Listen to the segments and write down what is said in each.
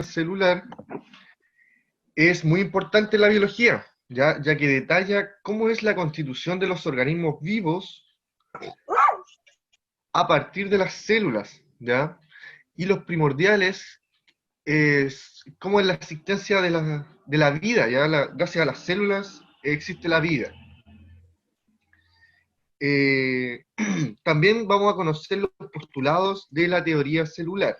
celular es muy importante en la biología, ya que detalla cómo es la constitución de los organismos vivos a partir de las células, ¿ya? Y los primordiales es cómo es la existencia de la vida, ¿ya? Gracias a las células existe la vida. Eh, También vamos a conocer los postulados de la teoría celular.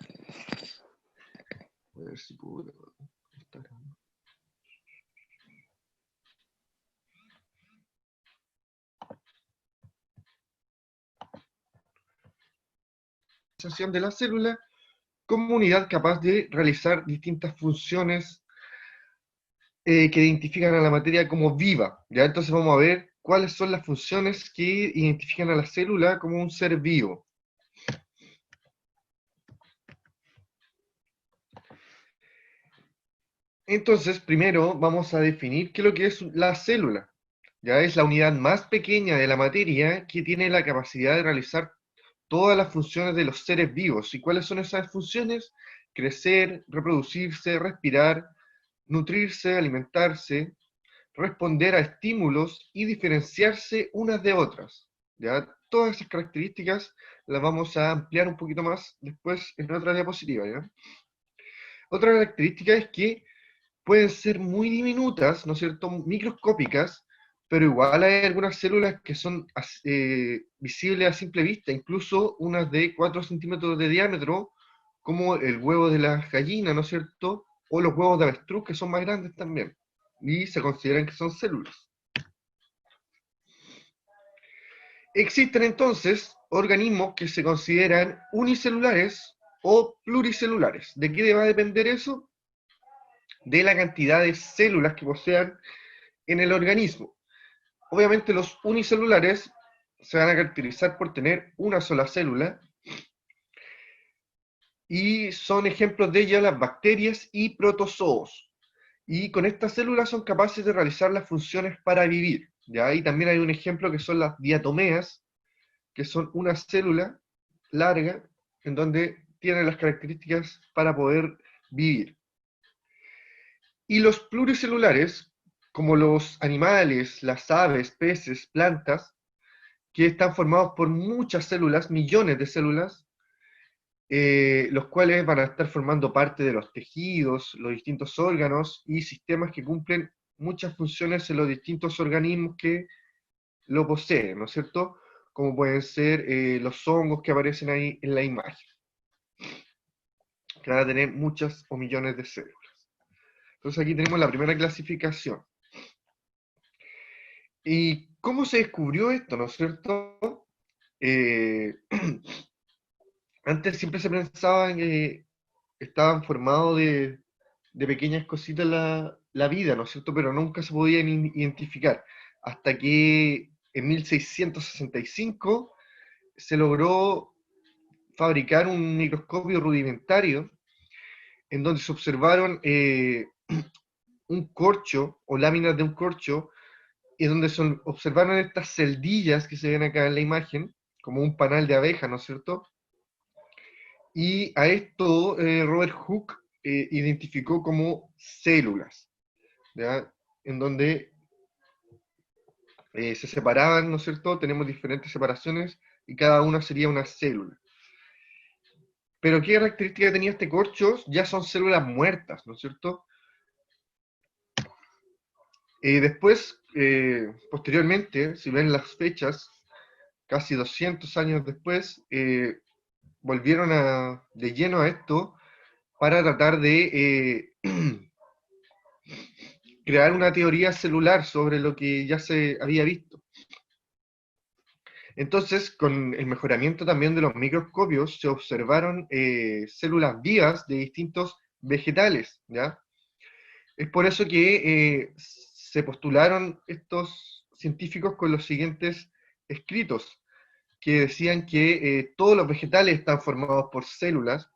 A ver si puedo... de la célula como unidad capaz de realizar distintas funciones que identifican a la materia como viva. ¿Ya? Entonces vamos a ver cuáles son las funciones que identifican a la célula como un ser vivo. Entonces, primero vamos a definir qué es lo que es la célula. Ya es la unidad más pequeña de la materia que tiene la capacidad de realizar todas las funciones de los seres vivos. ¿Y cuáles son esas funciones? Crecer, reproducirse, respirar, nutrirse, alimentarse, responder a estímulos y diferenciarse unas de otras. ¿Ya? Todas esas características las vamos a ampliar un poquito más después en otra diapositiva. ¿Ya? Otra característica es que pueden ser muy diminutas, ¿no es cierto?, microscópicas, pero igual hay algunas células que son visibles a simple vista, incluso unas de 4 centímetros de diámetro, como el huevo de la gallina, ¿no es cierto?, o los huevos de avestruz, que son más grandes también, y se consideran que son células. Existen entonces organismos que se consideran unicelulares o pluricelulares. ¿De qué va a depender eso? De la cantidad de células que posean en el organismo. Obviamente los unicelulares se van a caracterizar por tener una sola célula y son ejemplos de ellas las bacterias y protozoos. Y con estas células son capaces de realizar las funciones para vivir. ¿Ya? Y también hay un ejemplo que son las diatomeas, que son una célula larga en donde tienen las características para poder vivir. Y los pluricelulares, como los animales, las aves, peces, plantas, que están formados por muchas células, millones de células, los cuales van a estar formando parte de los tejidos, los distintos órganos y sistemas que cumplen muchas funciones en los distintos organismos que lo poseen, ¿no es cierto? Como pueden ser los hongos que aparecen ahí en la imagen, que van a tener muchas o millones de células. Entonces aquí tenemos la primera clasificación. ¿Y cómo se descubrió esto, no es cierto? Eh, Antes siempre se pensaba que estaban formados de pequeñas cositas la vida, ¿no es cierto? Pero nunca se podían identificar. Hasta que en 1665 se logró fabricar un microscopio rudimentario en donde se observaron un corcho o láminas de un corcho y donde se observaron estas celdillas que se ven acá en la imagen, como un panal de abeja, ¿no es cierto? Y a esto Robert Hooke identificó como células, ¿ya? En donde se separaban, ¿no es cierto? Tenemos diferentes separaciones y cada una sería una célula. Pero ¿qué característica tenía este corcho? Ya son células muertas, ¿no es cierto? Después, posteriormente, si ven las fechas, casi 200 años después, volvieron de lleno a esto para tratar de crear una teoría celular sobre lo que ya se había visto. Entonces, con el mejoramiento también de los microscopios, se observaron células vivas de distintos vegetales, ¿ya? Es por eso que se postularon estos científicos con los siguientes escritos, que decían que todos los vegetales están formados por células,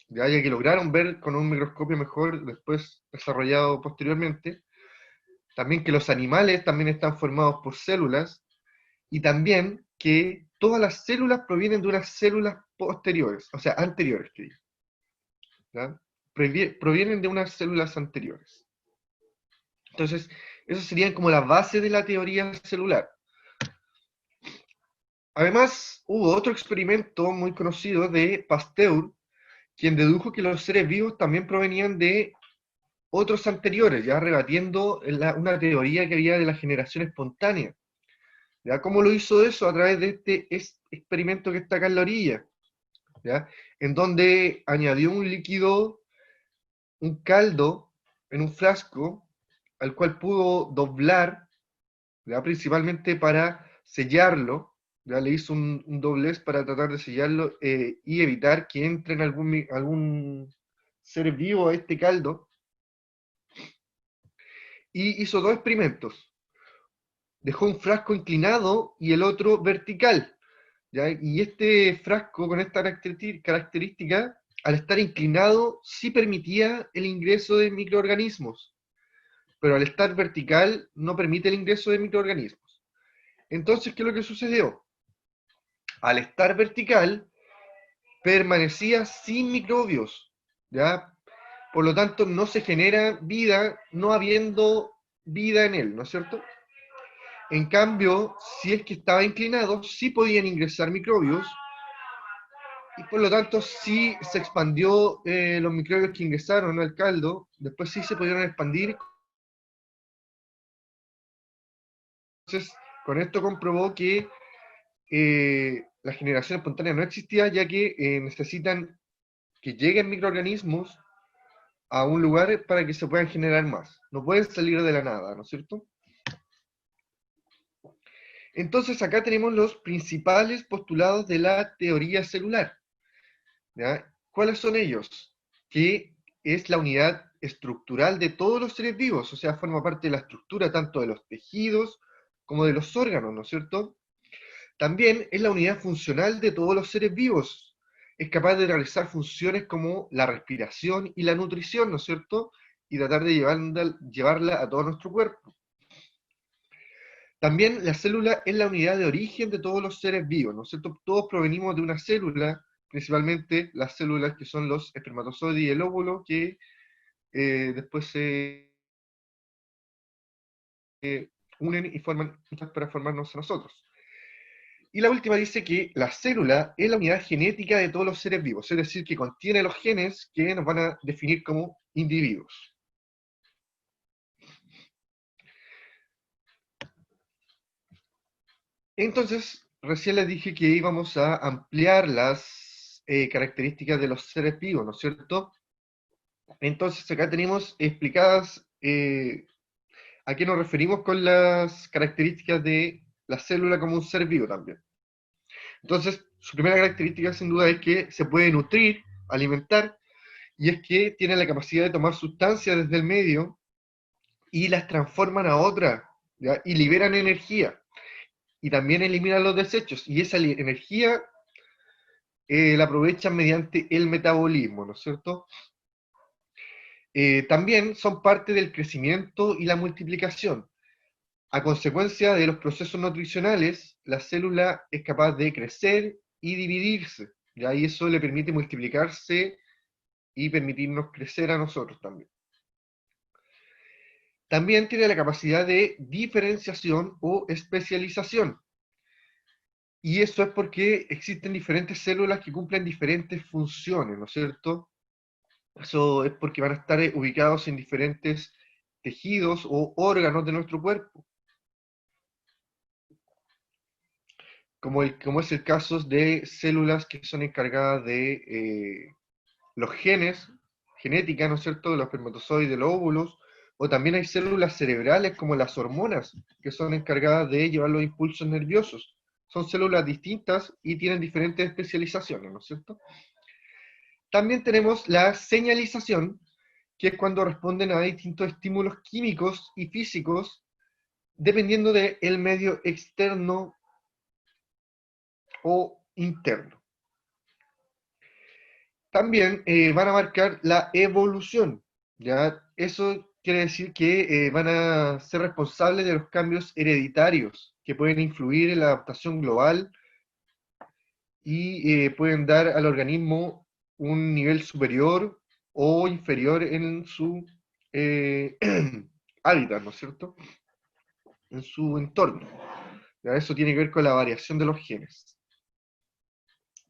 ya que lograron ver con un microscopio mejor, después desarrollado posteriormente, también que los animales también están formados por células, y también que todas las células provienen de unas células posteriores, o sea, anteriores que ellos, ¿ya? provienen de unas células anteriores. Entonces, eso serían como la base de la teoría celular. Además, hubo otro experimento muy conocido de Pasteur, quien dedujo que los seres vivos también provenían de otros anteriores, ya rebatiendo una teoría que había de la generación espontánea. ¿Ya? ¿Cómo lo hizo eso? A través de este experimento que está acá en la orilla, ¿ya? En donde añadió un líquido, un caldo, en un frasco, al cual pudo doblar, ¿ya? Principalmente para sellarlo, ¿ya? Le hizo un doblez para tratar de sellarlo y evitar que entre en algún ser vivo a este caldo, y hizo dos experimentos. Dejó un frasco inclinado y el otro vertical, ¿ya? Y este frasco con esta característica, al estar inclinado, sí permitía el ingreso de microorganismos, pero al estar vertical no permite el ingreso de microorganismos. Entonces, ¿qué es lo que sucedió? Al estar vertical, permanecía sin microbios, ¿ya? Por lo tanto, no se genera vida, no habiendo vida en él, ¿no es cierto? En cambio, si es que estaba inclinado, sí podían ingresar microbios, y por lo tanto sí se expandió los microbios que ingresaron al caldo, después sí se pudieron expandir. Entonces, con esto comprobó que la generación espontánea no existía, ya que necesitan que lleguen microorganismos a un lugar para que se puedan generar más. No pueden salir de la nada, ¿no es cierto? Entonces acá tenemos los principales postulados de la teoría celular, ¿ya? ¿Cuáles son ellos? Que es la unidad estructural de todos los seres vivos, o sea, forma parte de la estructura tanto de los tejidos como de los órganos, ¿no es cierto? También es la unidad funcional de todos los seres vivos. Es capaz de realizar funciones como la respiración y la nutrición, ¿no es cierto? Y tratar de llevarla a todo nuestro cuerpo. También la célula es la unidad de origen de todos los seres vivos, ¿no es cierto? Todos provenimos de una célula, principalmente las células que son los espermatozoides y el óvulo, que después se unen y forman para formarnos a nosotros. Y la última dice que la célula es la unidad genética de todos los seres vivos, es decir, que contiene los genes que nos van a definir como individuos. Entonces, recién les dije que íbamos a ampliar las características de los seres vivos, ¿no es cierto? Entonces, acá tenemos explicadas a qué nos referimos con las características de la célula como un ser vivo también. Entonces, su primera característica sin duda es que se puede nutrir, alimentar, y es que tiene la capacidad de tomar sustancias desde el medio y las transforman a otra, ¿ya? Y liberan energía, y también eliminan los desechos, y esa energía la aprovechan mediante el metabolismo, ¿no es cierto? También son parte del crecimiento y la multiplicación. A consecuencia de los procesos nutricionales, la célula es capaz de crecer y dividirse, ¿ya? Y eso le permite multiplicarse y permitirnos crecer a nosotros también. También tiene la capacidad de diferenciación o especialización. Y eso es porque existen diferentes células que cumplen diferentes funciones, ¿no es cierto? Eso es porque van a estar ubicados en diferentes tejidos o órganos de nuestro cuerpo, como es el caso de células que son encargadas de los genes, genética, ¿no es cierto?, de los espermatozoides, de los óvulos, o también hay células cerebrales como las hormonas, que son encargadas de llevar los impulsos nerviosos. Son células distintas y tienen diferentes especializaciones, ¿no es cierto? También tenemos la señalización, que es cuando responden a distintos estímulos químicos y físicos, dependiendo del medio externo o interno. También van a marcar la evolución, ¿ya? Eso quiere decir que van a ser responsables de los cambios hereditarios que pueden influir en la adaptación global y pueden dar al organismo un nivel superior o inferior en su eh, hábitat, ¿no es cierto? En su entorno. ¿Ya? Eso tiene que ver con la variación de los genes,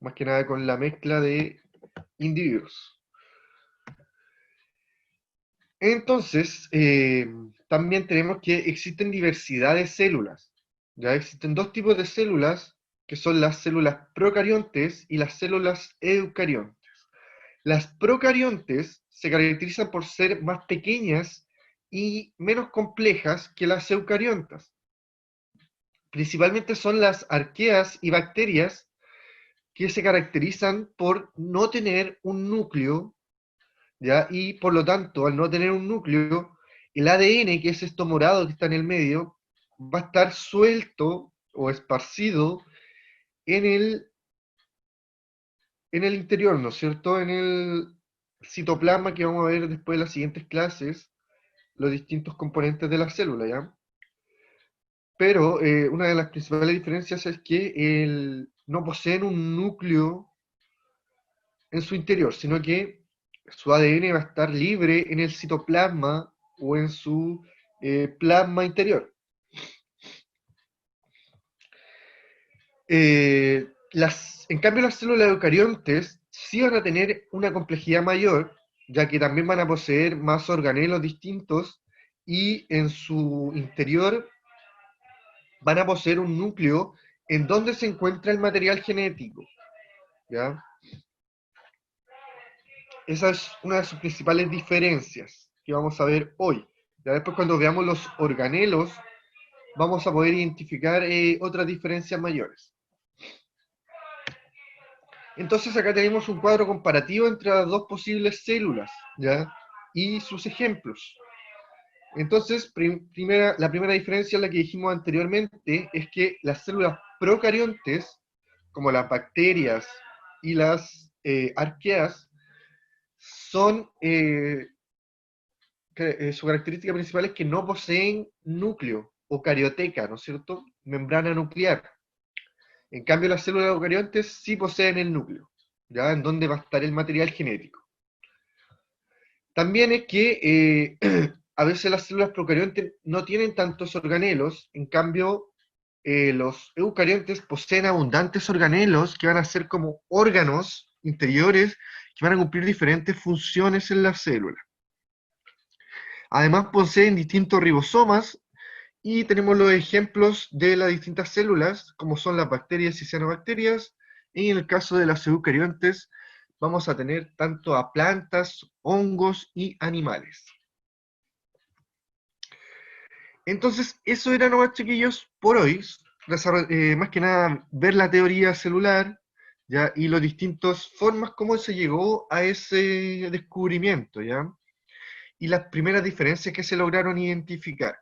más que nada con la mezcla de individuos. Entonces, también tenemos que existen diversidad de células. Ya existen dos tipos de células, que son las células procariontes y las células eucariontes. Las procariontes se caracterizan por ser más pequeñas y menos complejas que las eucariontas. Principalmente son las arqueas y bacterias que se caracterizan por no tener un núcleo, ¿ya? Y por lo tanto, al no tener un núcleo, el ADN, que es esto morado que está en el medio, va a estar suelto o esparcido en el interior, ¿no es cierto? En el citoplasma que vamos a ver después de las siguientes clases, los distintos componentes de la célula, ¿ya? Pero una de las principales diferencias es que no poseen un núcleo en su interior, sino que su ADN va a estar libre en el citoplasma o en su plasma interior. En cambio, las células eucariontes sí van a tener una complejidad mayor, ya que también van a poseer más organelos distintos y en su interior van a poseer un núcleo en donde se encuentra el material genético, ¿ya? Esa es una de sus principales diferencias que vamos a ver hoy. Ya después cuando veamos los organelos, vamos a poder identificar otras diferencias mayores. Entonces acá tenemos un cuadro comparativo entre las dos posibles células, ¿ya? Y sus ejemplos. Entonces, la primera diferencia, la que dijimos anteriormente, es que las células procariontes, como las bacterias y las arqueas, son, su característica principal es que no poseen núcleo o carioteca, ¿no es cierto? Membrana nuclear. En cambio, las células eucariontes sí poseen el núcleo, ¿ya? En donde va a estar el material genético. También es que a veces las células procariontes no tienen tantos organelos, en cambio, los eucariontes poseen abundantes organelos que van a ser como órganos interiores que van a cumplir diferentes funciones en la célula. Además, poseen distintos ribosomas y tenemos los ejemplos de las distintas células, como son las bacterias y cianobacterias, y en el caso de las eucariontes vamos a tener tanto a plantas, hongos y animales. Entonces, eso era nomás, chiquillos, por hoy. Más que nada, ver la teoría celular, ¿ya? Y las distintas formas cómo se llegó a ese descubrimiento, ¿ya? Y las primeras diferencias que se lograron identificar.